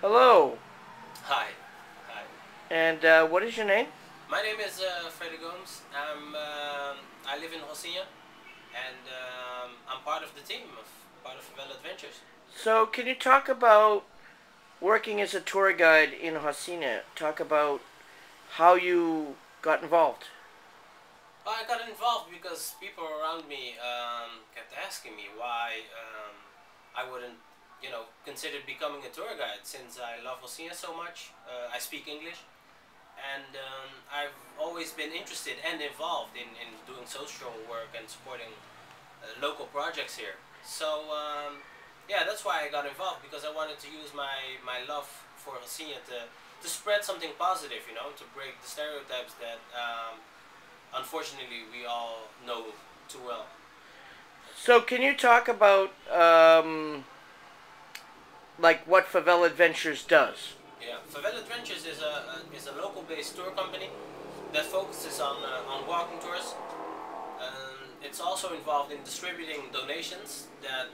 Hello, Hi. Hi. and what is your name? My name is Freddy. I live in Rocinha, and I'm part of the team of part of Favela Adventures. So, can you talk about working as a tour guide in Hasina? Talk about how you got involved. I got involved because people around me kept asking me why I wouldn't, consider becoming a tour guide since I love Rocinha so much. I speak English, and I've always been interested and involved in doing social work and supporting local projects here. So yeah, that's why I got involved because I wanted to use my love for Rocinha to spread something positive, to break the stereotypes that unfortunately we all know too well. So, can you talk about like what Favela Adventures does? Yeah, Favela Adventures is a local based tour company that focuses on walking tours. It's also involved in distributing donations that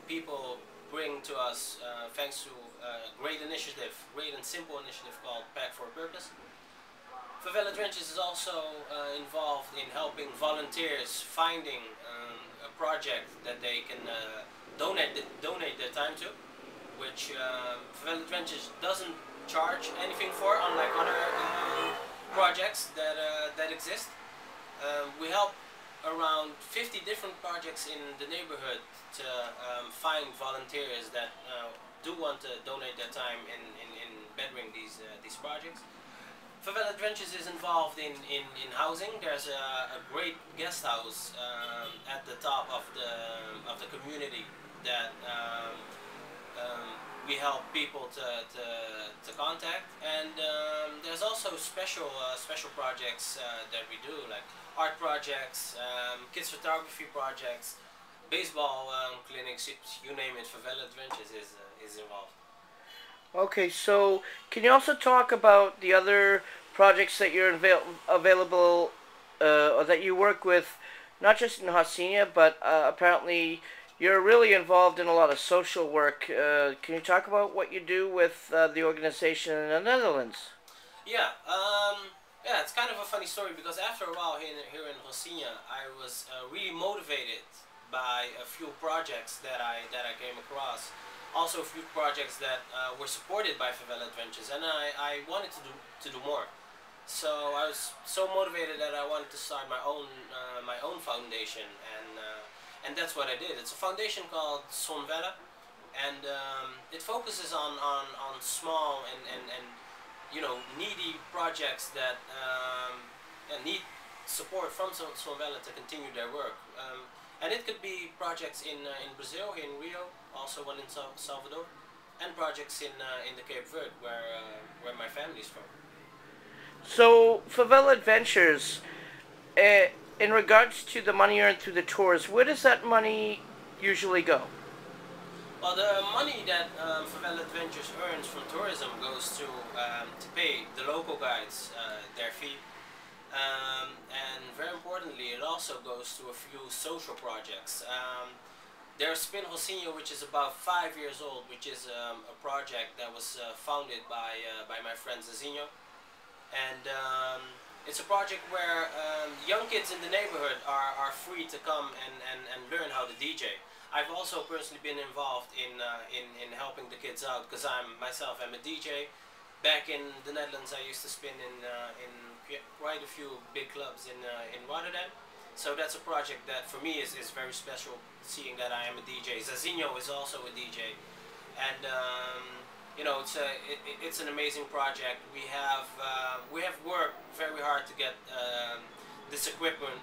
people bring to us thanks to a great and simple initiative called Pack for a Purpose. Favela Adventures is also involved in helping volunteers finding a project that they can donate their time to, which Favela Adventures doesn't charge anything for, unlike other projects that exist. We help around 50 different projects in the neighborhood to find volunteers that do want to donate their time in bettering these projects. Favela Adventures is involved in housing. There's a great guest house at the top of the community that we help people to contact, and there's also special projects that we do, like art projects, kids photography projects, baseball clinics. You name it, Favela Adventures is involved. Okay, so can you also talk about the other projects that you're available or that you work with, not just in Hasina, but apparently you're really involved in a lot of social work. Can you talk about what you do with the organization in the Netherlands? Yeah, yeah, it's kind of a funny story because after a while here in Rocinha, I was really motivated by a few projects that I came across. Also, a few projects that were supported by Favela Adventures, and I wanted to do more. So I was so motivated that I wanted to start my own foundation, and that's what I did. It's a foundation called Sonvella, and it focuses on small and needy projects that need support from Sonvella to continue their work. And it could be projects in Brazil, in Rio, also one in Salvador, and projects in the Cape Verde where my family's from. So, Favela Adventures, uh, in regards to the money earned through the tours, where does that money usually go? Well, the money that Favela Adventures earns from tourism goes to pay the local guides their fee, and very importantly, it also goes to a few social projects. There's Spin Rocinho, which is about 5 years old, which is a project that was founded by my friend Zezinho, and it's a project where young kids in the neighborhood are free to come and learn how to DJ. I've also personally been involved in helping the kids out because I'm a DJ. Back in the Netherlands, I used to spin in quite a few big clubs in Rotterdam. So that's a project that for me is very special, seeing that I am a DJ. Zazinho is also a DJ, and it's an amazing project. We have worked very hard to get this equipment.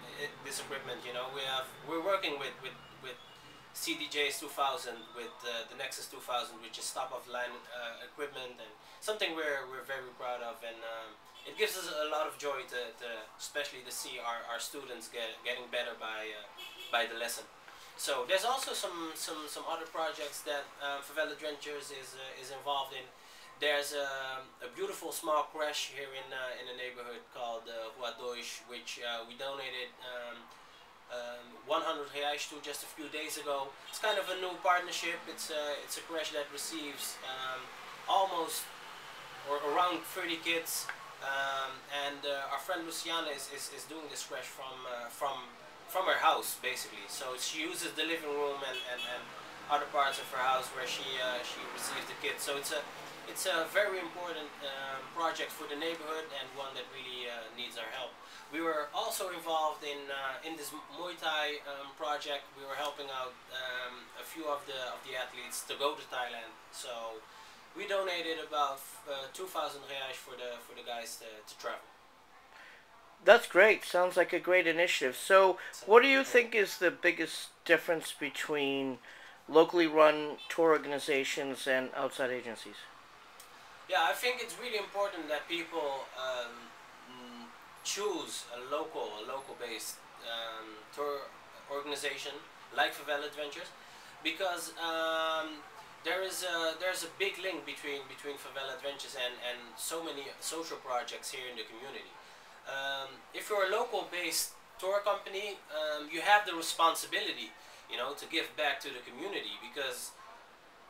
We're working with CDJs 2000, with the Nexus 2000, which is top of the line equipment, and something we're very proud of, and it gives us a lot of joy to especially to see our students getting better by the lesson. So there's also some other projects that Favela Adventures is involved in. There's a beautiful small crash here in the neighborhood called Rua Dois, which we donated 100 reais to just a few days ago. It's kind of a new partnership. It's a crash that receives almost or around 30 kids, and our friend Luciana is doing this crash from her house basically. So she uses the living room and other parts of her house where she receives the kids. So it's a very important project for the neighborhood and one that really needs our help. We were also involved in this Muay Thai project. We were helping out a few of the athletes to go to Thailand. So we donated about 2,000 reais for the guys to travel. That's great. Sounds like a great initiative. So, So, what do you yeah. think is the biggest difference between locally run tour organizations and outside agencies? Yeah, I think it's really important that people choose a local based tour organization like Favela Adventures, because there's a big link between Favela Adventures and so many social projects here in the community. If you're a local based tour company, you have the responsibility, to give back to the community, because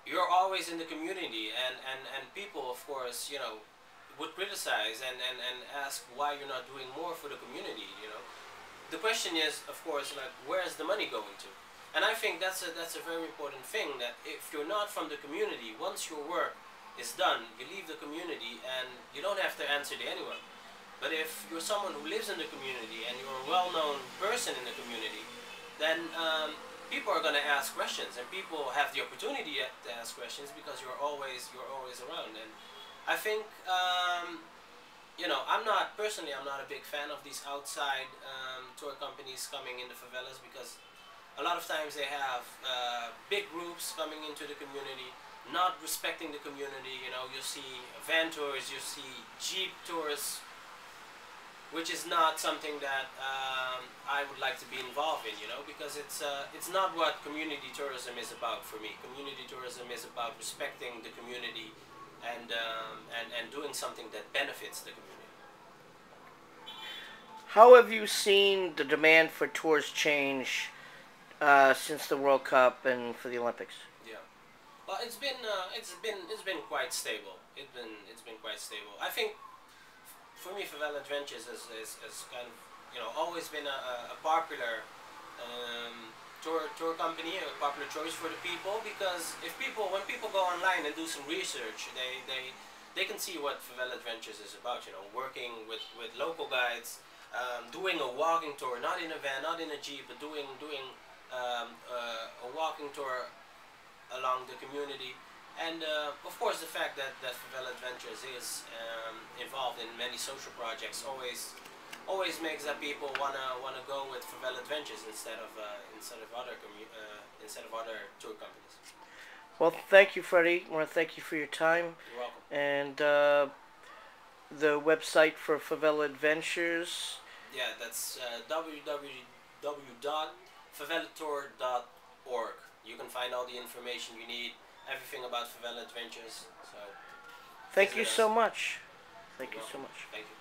you're always in the community, and people, of course, would criticize and ask why you're not doing more for the community. The question is, of course, like, where's the money going to? And I think that's a very important thing, that if you're not from the community, once your work is done, you leave the community and you don't have to answer to anyone. But if you're someone who lives in the community and you're a well-known person in the community, then people are going to ask questions, and people have the opportunity to ask questions because you're always around. And I think I'm not a big fan of these outside tour companies coming in the favelas, because a lot of times they have big groups coming into the community, not respecting the community. You see van tours, you see jeep tours, which is not something that I would like to be involved in, because it's not what community tourism is about for me. Community tourism is about respecting the community and doing something that benefits the community. How have you seen the demand for tours change since the World Cup and for the Olympics? Yeah. Well, it's been quite stable. It's been quite stable. I think for me, Favela Adventures is kind of always been a popular tour company, a popular choice for the people, because when people go online and do some research, they can see what Favela Adventures is about. Working with local guides, doing a walking tour, not in a van, not in a jeep, but doing a walking tour along the community. And of course, the fact that Favela Adventures is involved in many social projects always makes that people wanna go with Favela Adventures instead of other tour companies. Well, thank you, Freddy. I want to thank you for your time. You're welcome. And the website for Favela Adventures. Yeah, that's www.favelatour.org. You can find all the information you need, everything about Favela Adventures. So Thank you visit so us. much. Thank You're you so welcome. much. Thank you.